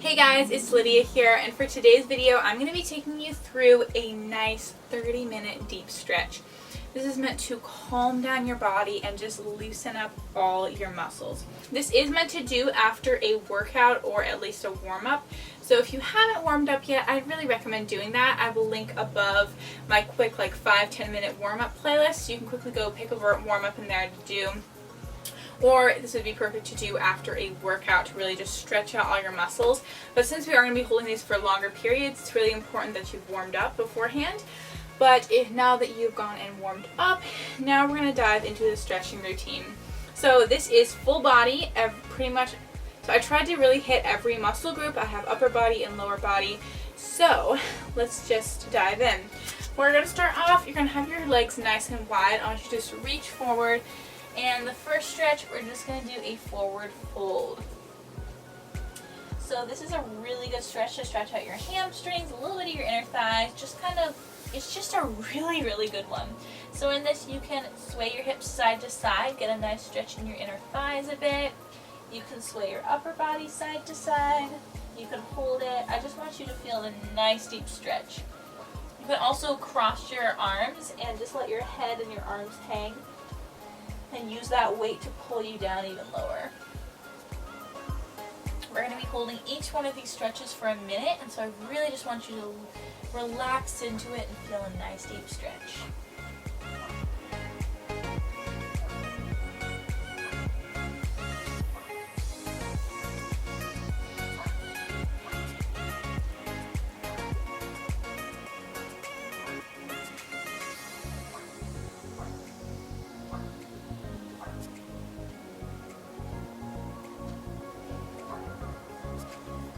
Hey guys, it's Lydia here, and for today's video I'm going to be taking you through a nice 30-minute deep stretch. This is meant to calm down your body and just loosen up all your muscles. This is meant to do after a workout or at least a warm-up. So if you haven't warmed up yet, I'd really recommend doing that. I will link above my quick 5-10 minute warm-up playlist, so you can quickly go pick a warm-up in there to do. Or this would be perfect to do after a workout to really just stretch out all your muscles. But since we are going to be holding these for longer periods, it's really important that you've warmed up beforehand. But now that you've gone and warmed up, now we're going to dive into the stretching routine. So this is full body, pretty much. So I tried to really hit every muscle group. I have upper body and lower body. So let's just dive in. We're going to start off, you're going to have your legs nice and wide. I want you to just reach forward. And the first stretch, we're just going to do a forward fold. So this is a really good stretch to stretch out your hamstrings, a little bit of your inner thighs, it's just a really, really good one. So in this, you can sway your hips side to side, get a nice stretch in your inner thighs a bit. You can sway your upper body side to side. You can hold it. I just want you to feel a nice deep stretch. You can also cross your arms and just let your head and your arms hang. And use that weight to pull you down even lower. We're going to be holding each one of these stretches for a minute, and so I really just want you to relax into it and feel a nice deep stretch.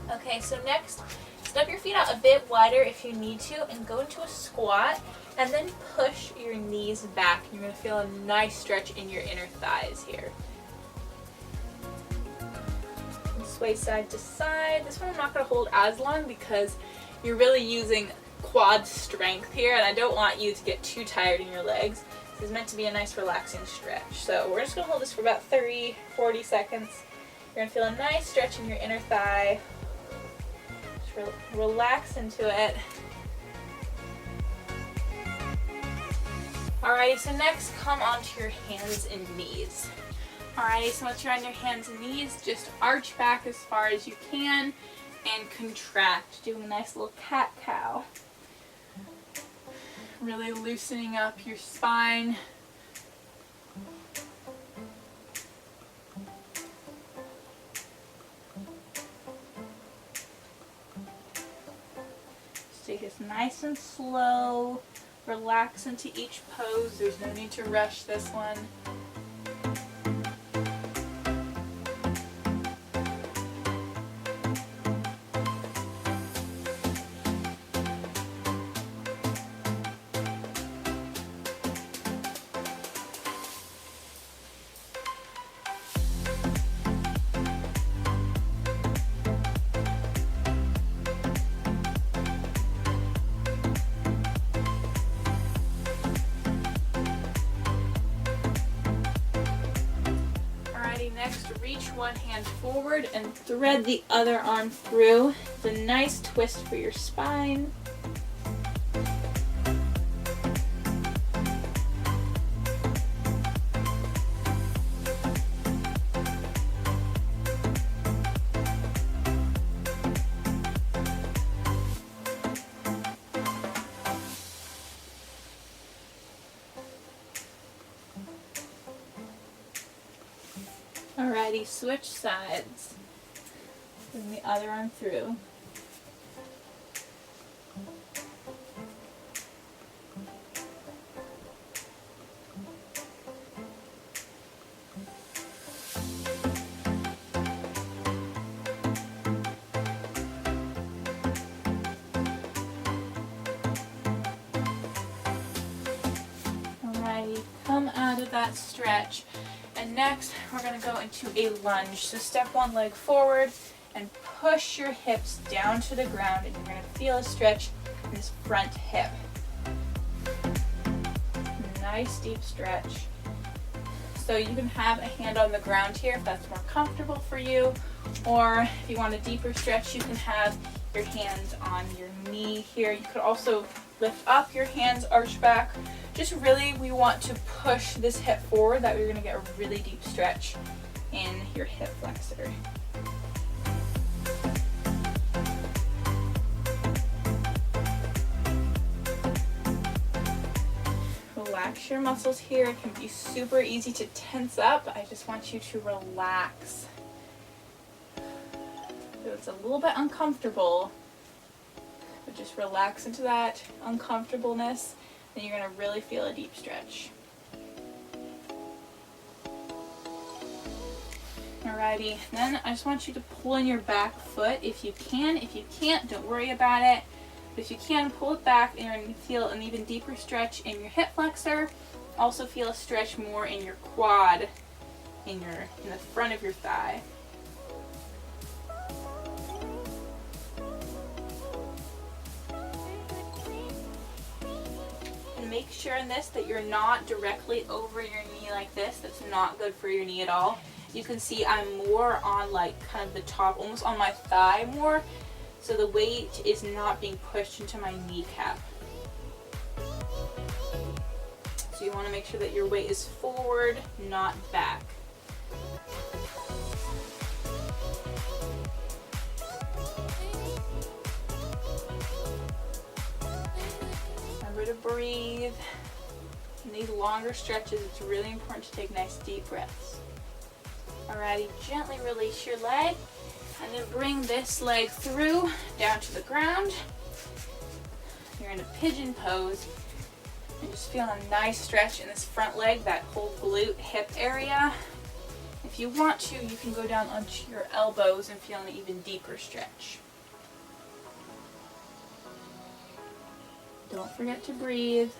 Okay, so next, step your feet out a bit wider if you need to and go into a squat and then push your knees back. You're going to feel a nice stretch in your inner thighs here. And sway side to side. This one I'm not going to hold as long because you're really using quad strength here, and I don't want you to get too tired in your legs. This is meant to be a nice relaxing stretch. So we're just going to hold this for about 30-40 seconds. You're going to feel a nice stretch in your inner thigh. Relax into it. Alrighty, so next come onto your hands and knees. Alrighty, so once you're on your hands and knees, just arch back as far as you can and contract, doing a nice little cat-cow. Really loosening up your spine. Take this nice and slow, relax into each pose. There's no need to rush this one. Next, reach one hand forward and thread the other arm through. It's a nice twist for your spine. Alrighty, switch sides. Bring the other arm through. Alrighty, come out of that stretch. And next, we're going to go into a lunge. So step one leg forward and push your hips down to the ground, and you're going to feel a stretch in this front hip. Nice deep stretch. So you can have a hand on the ground here if that's more comfortable for you, or if you want a deeper stretch, you can have your hands on your knee here. You could also lift up your hands, arch back. Just really, we want to push this hip forward, that we're gonna get a really deep stretch in your hip flexor. Relax your muscles here. It can be super easy to tense up. I just want you to relax. So it's a little bit uncomfortable, but just relax into that uncomfortableness, and you're going to really feel a deep stretch. Alrighty, then I just want you to pull in your back foot if you can. If you can't, don't worry about it. But if you can, pull it back, and you're going to feel an even deeper stretch in your hip flexor. Also feel a stretch more in your quad, in the front of your thigh. And make sure in this that you're not directly over your knee like this. That's not good for your knee at all. You can see I'm more on like kind of the top, almost on my thigh more. So the weight is not being pushed into my kneecap. So you want to make sure that your weight is forward, not back. Remember to breathe. In these longer stretches, it's really important to take nice deep breaths. Alrighty, gently release your leg. And then bring this leg through, down to the ground. You're in a pigeon pose. And just feel a nice stretch in this front leg, that whole glute hip area. If you want to, you can go down onto your elbows and feel an even deeper stretch. Don't forget to breathe.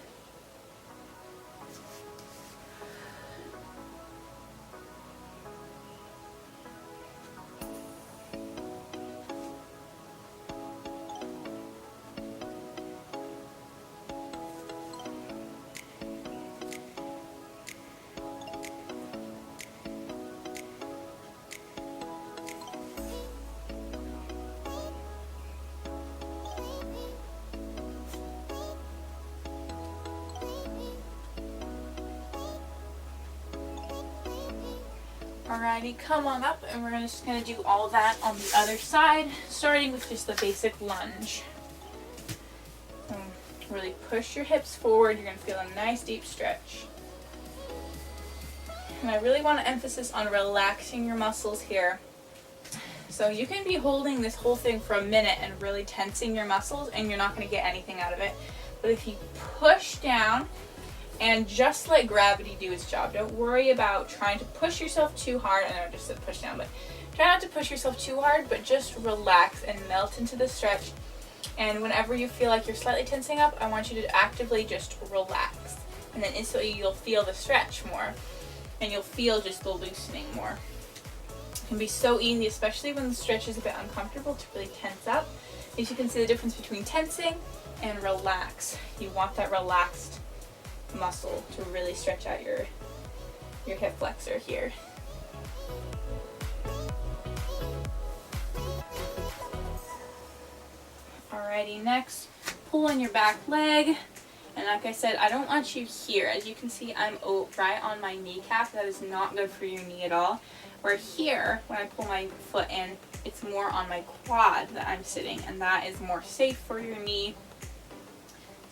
Alrighty, come on up, and we're just going to do all that on the other side, starting with just the basic lunge. Really push your hips forward. You're going to feel a nice deep stretch. And I really want to emphasize on relaxing your muscles here. So you can be holding this whole thing for a minute and really tensing your muscles, and you're not going to get anything out of it. But if you push down and just let gravity do its job, don't worry about trying to push yourself too hard. I know I just said push down, but try not to push yourself too hard, but just relax and melt into the stretch. And whenever you feel like you're slightly tensing up, I want you to actively just relax. And then instantly you'll feel the stretch more, and you'll feel just the loosening more. It can be so easy, especially when the stretch is a bit uncomfortable, to really tense up. As you can see the difference between tensing and relax. You want that relaxed muscle to really stretch out your hip flexor here. Alrighty, next, pull on your back leg. And like I said, I don't want you here. As you can see, I'm right on my kneecap. That is not good for your knee at all. Where here, when I pull my foot in, it's more on my quad that I'm sitting, and that is more safe for your knee.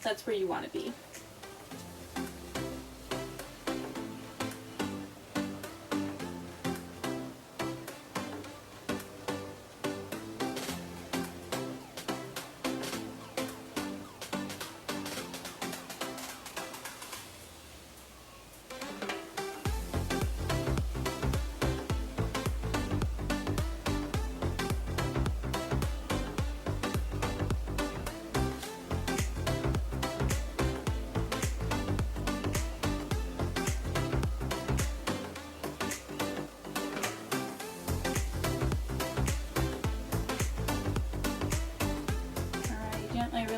That's where you want to be.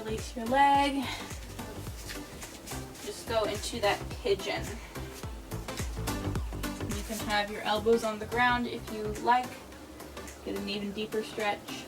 Release your leg. Just go into that pigeon. have your elbows on the ground if you like. Get an even deeper stretch.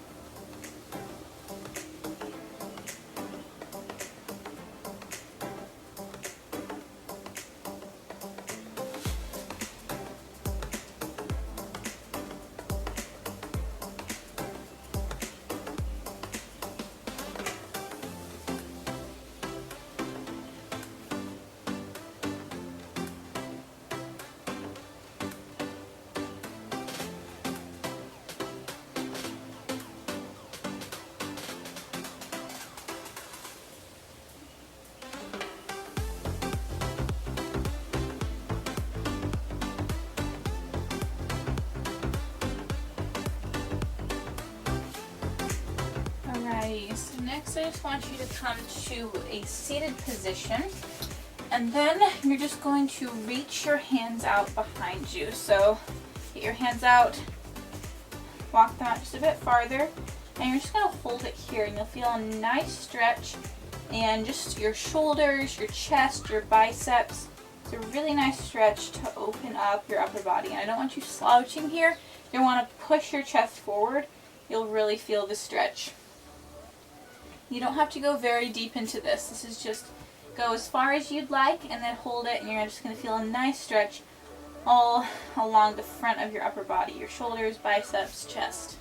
So next I just want you to come to a seated position, and then you're just going to reach your hands out behind you. So get your hands out, walk them out just a bit farther, and you're just going to hold it here, and you'll feel a nice stretch and just your shoulders, your chest, your biceps. It's a really nice stretch to open up your upper body. And I don't want you slouching here. You want to push your chest forward. You'll really feel the stretch. You don't have to go very deep into this. This is just go as far as you'd like and then hold it, and you're just going to feel a nice stretch all along the front of your upper body, your shoulders, biceps, chest.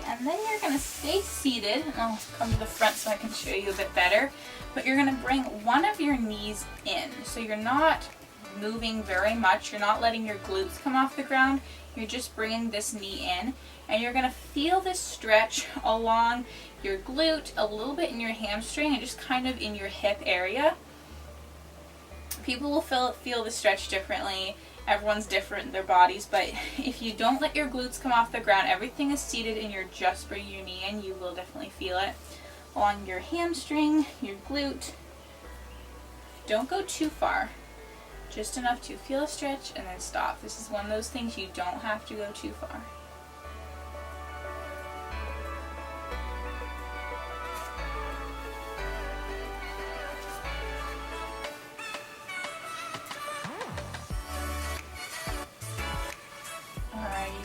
And then you're going to stay seated. I'll come to the front so I can show you a bit better. But you're going to bring one of your knees in. So you're not moving very much. You're not letting your glutes come off the ground. You're just bringing this knee in. And you're going to feel this stretch along your glute, a little bit in your hamstring, and just kind of in your hip area. People will feel the stretch differently. Everyone's different in their bodies, but if you don't let your glutes come off the ground, everything is seated and you're just bringing your knee in, you will definitely feel it along your hamstring, your glute. Don't go too far, just enough to feel a stretch and then stop. This is one of those things you don't have to go too far.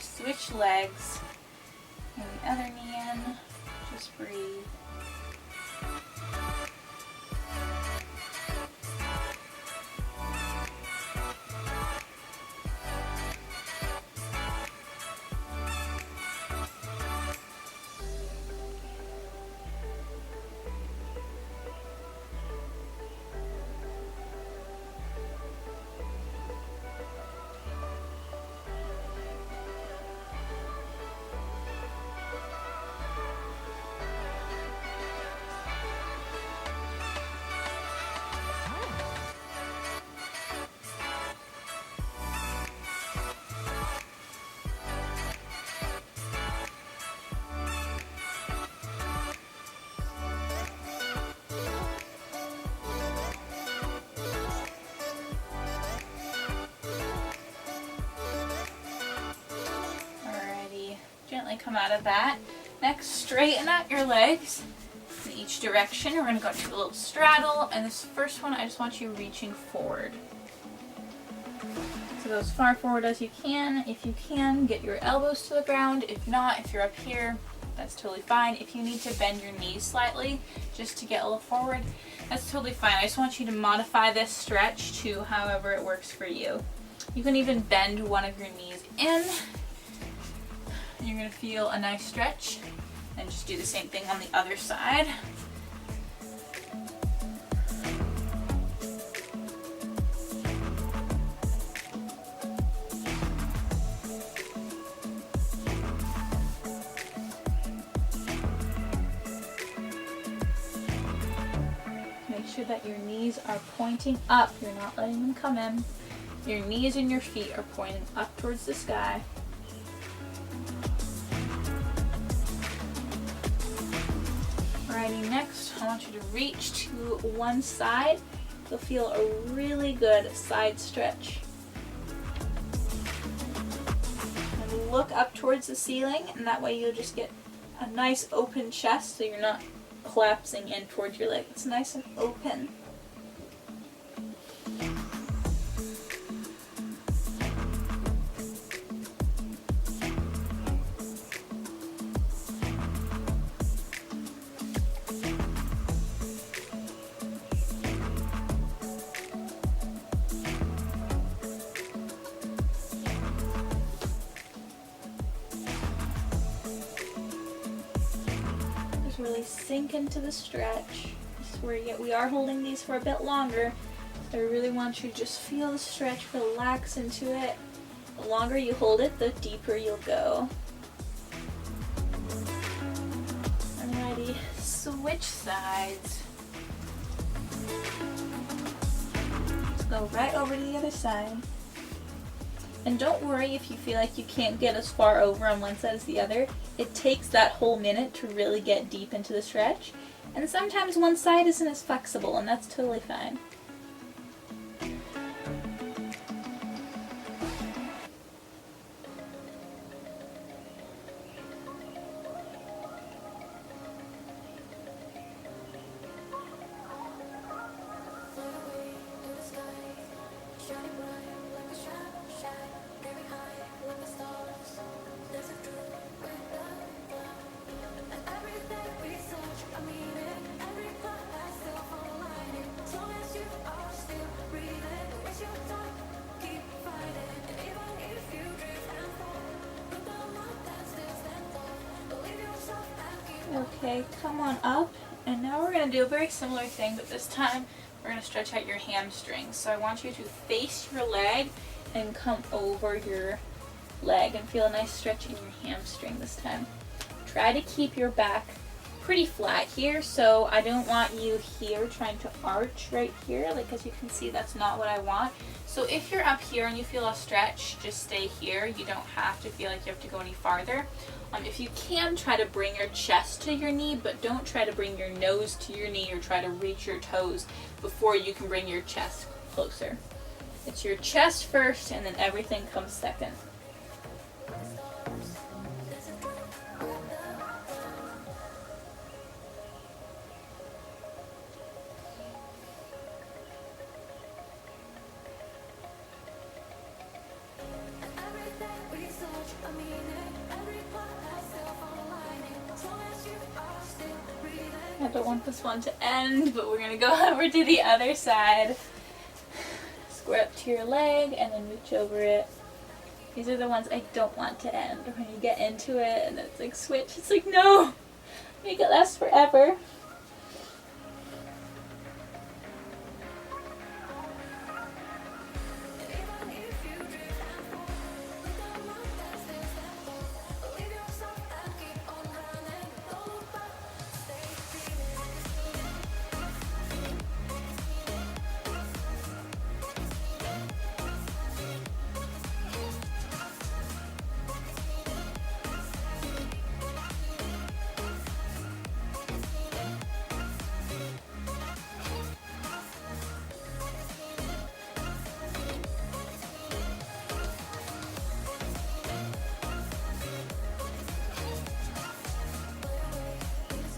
Switch legs, and the other knee in, just breathe. Gently come out of that. Next, straighten out your legs in each direction. We're going to go into a little straddle, and this first one I just want you reaching forward. So go as far forward as you can. If you can, get your elbows to the ground. If not, if you're up here, that's totally fine. If you need to bend your knees slightly just to get a little forward, that's totally fine. I just want you to modify this stretch to however it works for you. You can even bend one of your knees in. You're going to feel a nice stretch, and just do the same thing on the other side. Make sure that your knees are pointing up. You're not letting them come in. Your knees and your feet are pointing up towards the sky. Alrighty, next I want you to reach to one side you'll feel a really good side stretch. And look up towards the ceiling, and that way you'll just get a nice open chest so you're not collapsing in towards your leg. It's nice and open. Really sink into the stretch. This is where we are holding these for a bit longer. I really want you to just feel the stretch, relax into it. The longer you hold it, the deeper you'll go. Alrighty, switch sides. Let's go right over to the other side. And don't worry if you feel like you can't get as far over on one side as the other. It takes that whole minute to really get deep into the stretch. And sometimes one side isn't as flexible, and that's totally fine. Okay, come on up, and now we're going to do a very similar thing, but this time we're going to stretch out your hamstrings. So I want you to face your leg and come over your leg and feel a nice stretch in your hamstring this time. Try to keep your back pretty flat here, so I don't want you here trying to arch right here. Like, as you can see, that's not what I want. So if you're up here and you feel a stretch, just stay here. You don't have to feel like you have to go any farther. If you can, try to bring your chest to your knee, but don't try to bring your nose to your knee or try to reach your toes before you can bring your chest closer. It's your chest first, and then everything comes second. I don't want this one to end, but we're going to go over to the other side. Square up to your leg and then reach over it. These are the ones I don't want to end. When you get into it and it's like switch, it's like no! Make it last forever.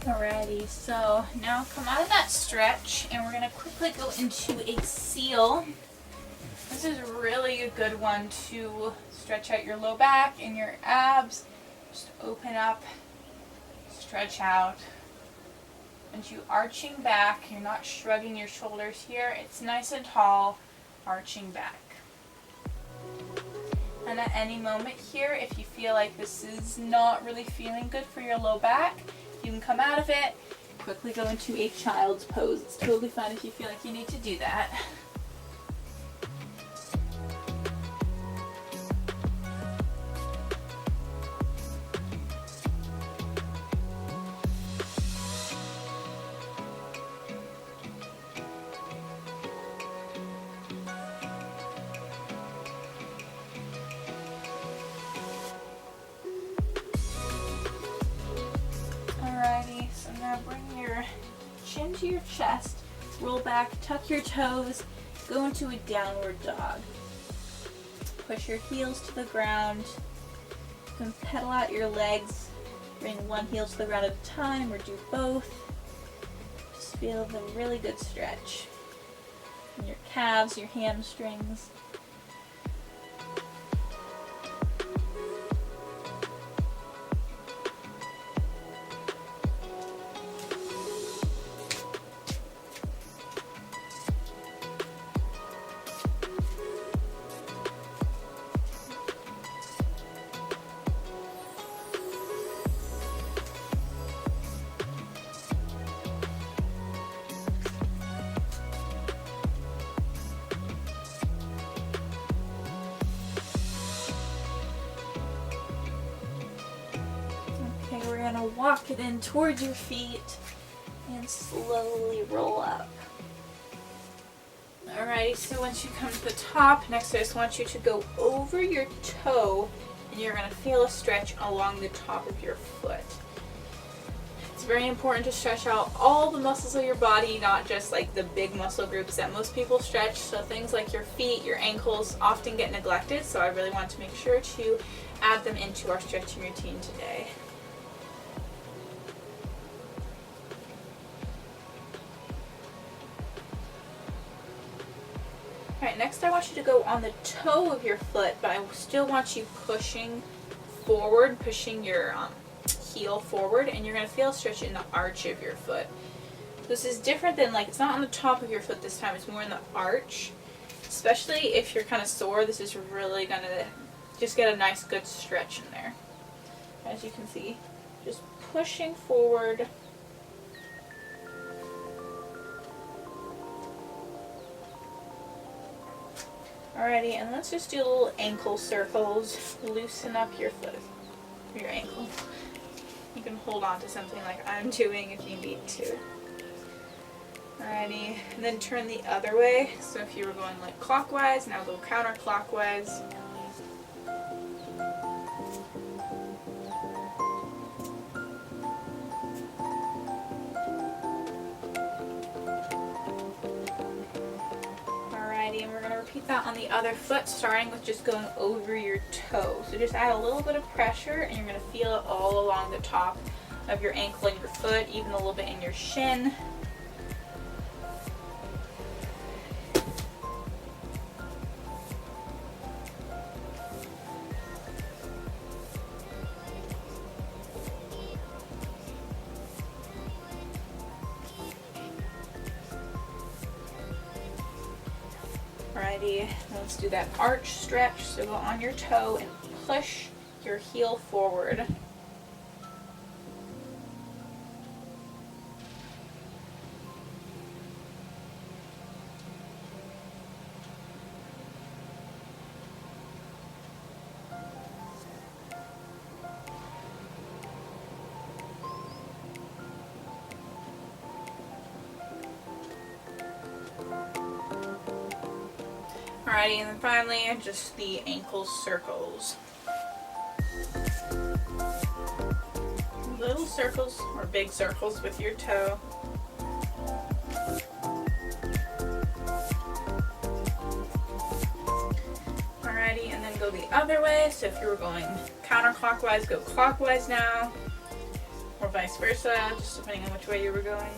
Alrighty, so now come out of that stretch and we're going to quickly go into a seal. This is really a good one to stretch out your low back and your abs. Just open up, stretch out. And you arching back, you're not shrugging your shoulders here. It's nice and tall, arching back. And at any moment here, if you feel like this is not really feeling good for your low back, you can come out of it, quickly go into a child's pose. It's totally fine if you feel like you need to do that. Alrighty, so now bring your chin to your chest, roll back, tuck your toes, go into a downward dog. Push your heels to the ground. You can pedal out your legs, bring one heel to the ground at a time or do both. Just feel the really good stretch in your calves, your hamstrings. We're gonna walk it in towards your feet and slowly roll up. Alrighty, so once you come to the top, next I just want you to go over your toe and you're gonna feel a stretch along the top of your foot. It's very important to stretch out all the muscles of your body, not just like the big muscle groups that most people stretch. So things like your feet, your ankles often get neglected, so I really want to make sure to add them into our stretching routine today. Alright, next I want you to go on the toe of your foot, but I still want you pushing forward, pushing your heel forward, and you're going to feel a stretch in the arch of your foot. This is different than, like, it's not on the top of your foot this time, it's more in the arch. Especially if you're kind of sore, this is really going to just get a nice good stretch in there. As you can see, just pushing forward. Alrighty, and let's just do little ankle circles. Loosen up your foot, your ankle. You can hold on to something like I'm doing if you need to. Alrighty, and then turn the other way. So if you were going like clockwise, now go counterclockwise. And we're going to repeat that on the other foot, starting with just going over your toe. So just add a little bit of pressure and you're going to feel it all along the top of your ankle and your foot, even a little bit in your shin. Alrighty, let's do that arch stretch. So go on your toe and push your heel forward. Alrighty, and then finally, just the ankle circles. Little circles or big circles with your toe. Alrighty, and then go the other way. So if you were going counterclockwise, go clockwise now, or vice versa, just depending on which way you were going.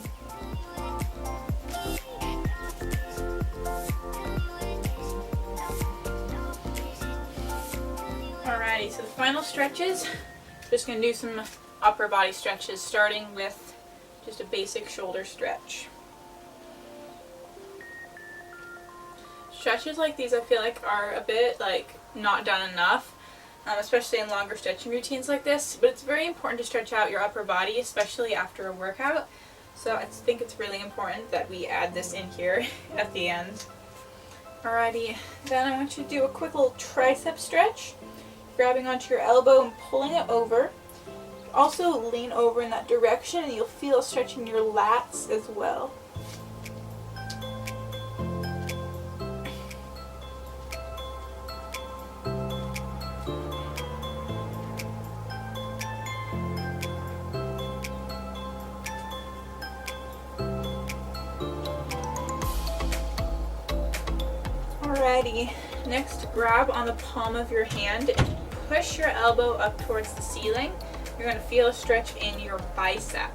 Alrighty, so the final stretches, just going to do some upper body stretches, starting with just a basic shoulder stretch. Stretches like these I feel like are a bit like not done enough, especially in longer stretching routines like this, but it's very important to stretch out your upper body, especially after a workout. So I think it's really important that we add this in here at the end. Alrighty, then I want you to do a quick little tricep stretch. Grabbing onto your elbow and pulling it over. Also lean over in that direction and you'll feel a stretch in your lats as well. Alrighty, next grab on the palm of your hand and push your elbow up towards the ceiling. You're going to feel a stretch in your bicep.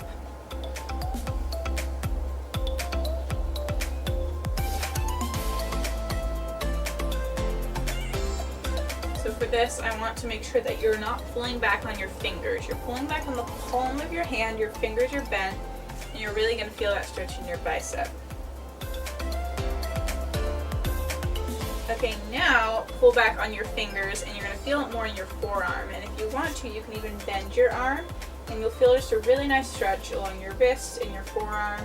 So for this, I want to make sure that you're not pulling back on your fingers. You're pulling back on the palm of your hand, your fingers are bent, and you're really going to feel that stretch in your bicep. Okay, now pull back on your fingers and you're going to feel it more in your forearm. And if you want to, you can even bend your arm and you'll feel just a really nice stretch along your wrist and your forearm.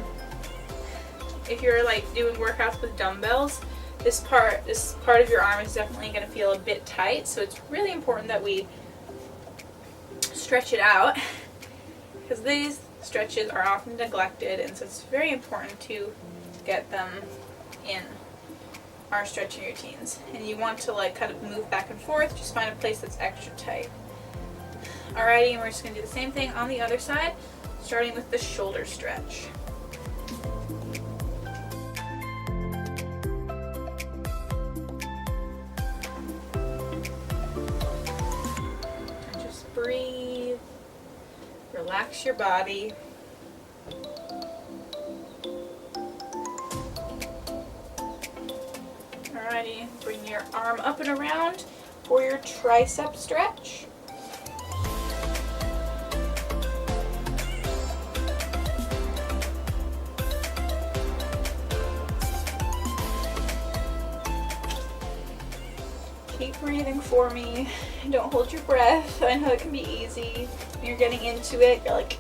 If you're like doing workouts with dumbbells, this part of your arm is definitely going to feel a bit tight. So it's really important that we stretch it out because these stretches are often neglected, and so it's very important to get them in our stretching routines. And you want to like kind of move back and forth, just find a place that's extra tight. Alrighty, and we're just going to do the same thing on the other side, starting with the shoulder stretch. And just breathe, relax your body. Alrighty, bring your arm up and around for your tricep stretch. Keep breathing for me. Don't hold your breath. I know it can be easy. When you're getting into it, you're like,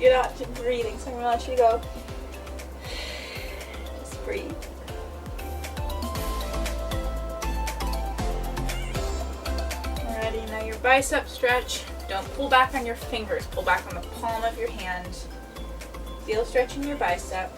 you're not breathing, so I'm gonna let you go. Just breathe. Now your bicep stretch, don't pull back on your fingers, pull back on the palm of your hand. Feel stretch in your bicep.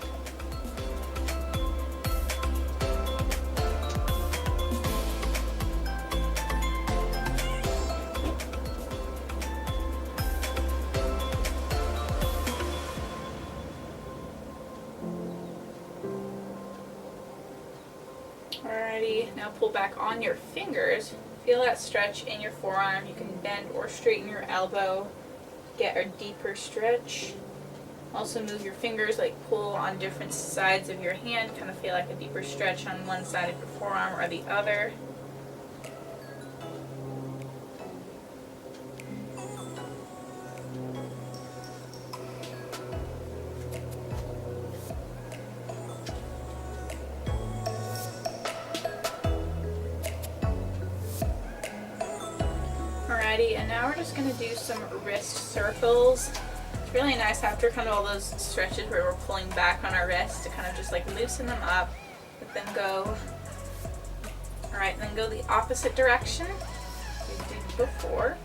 Alrighty, now pull back on your fingers. Feel that stretch in your forearm. You can bend or straighten your elbow, get a deeper stretch. Also move your fingers, like pull on different sides of your hand, kind of feel like a deeper stretch on one side of your forearm or the other. And now we're just going to do some wrist circles. It's really nice after kind of all those stretches where we're pulling back on our wrists to kind of just like loosen them up, let them go. Alright, then go the opposite direction we did before.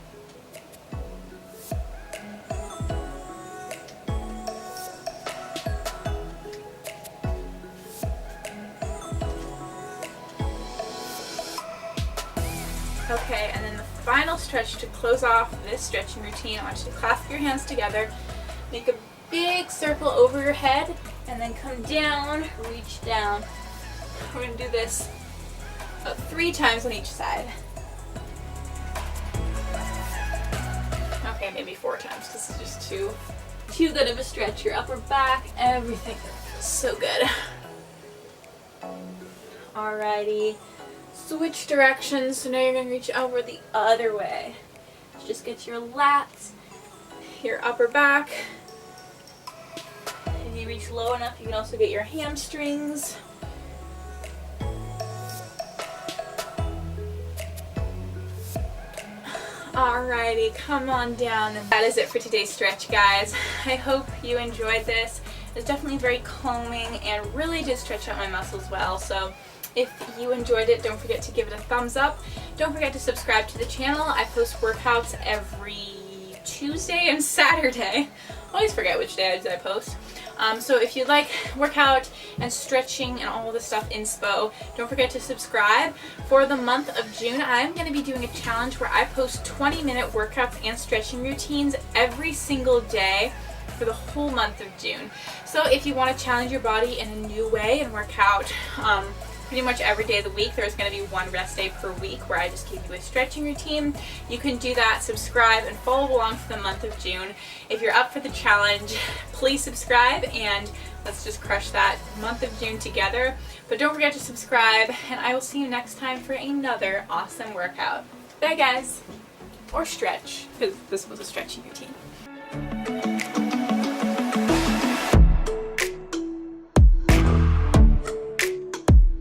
Okay, and then the final stretch to close off this stretching routine, I want you to clasp your hands together, make a big circle over your head, and then come down, reach down. We're going to do this 3 times on each side. Okay, maybe 4 times. This is just too good of a stretch. Your upper back, everything feels so good. Alrighty. Switch directions, so now you're going to reach over the other way. Just get your lats, your upper back. If you reach low enough, you can also get your hamstrings. Alrighty, come on down. And that is it for today's stretch, guys. I hope you enjoyed this. It's definitely very calming and really did stretch out my muscles well. So if you enjoyed it, don't forget to give it a thumbs up. Don't forget to subscribe to the channel. I post workouts every Tuesday and Saturday. I always forget which day I post. So if you like workout and stretching and all of the stuff inspo, don't forget to subscribe. For the month of June, I'm going to be doing a challenge where I post 20-minute workouts and stretching routines every single day for the whole month of June. So if you want to challenge your body in a new way and work out pretty much every day of the week. There's going to be one rest day per week where I just give you a stretching routine. You can do that, subscribe, and follow along for the month of June. If you're up for the challenge, please subscribe and let's just crush that month of June together. But don't forget to subscribe, and I will see you next time for another awesome workout. Bye guys! Or stretch, because this was a stretching routine.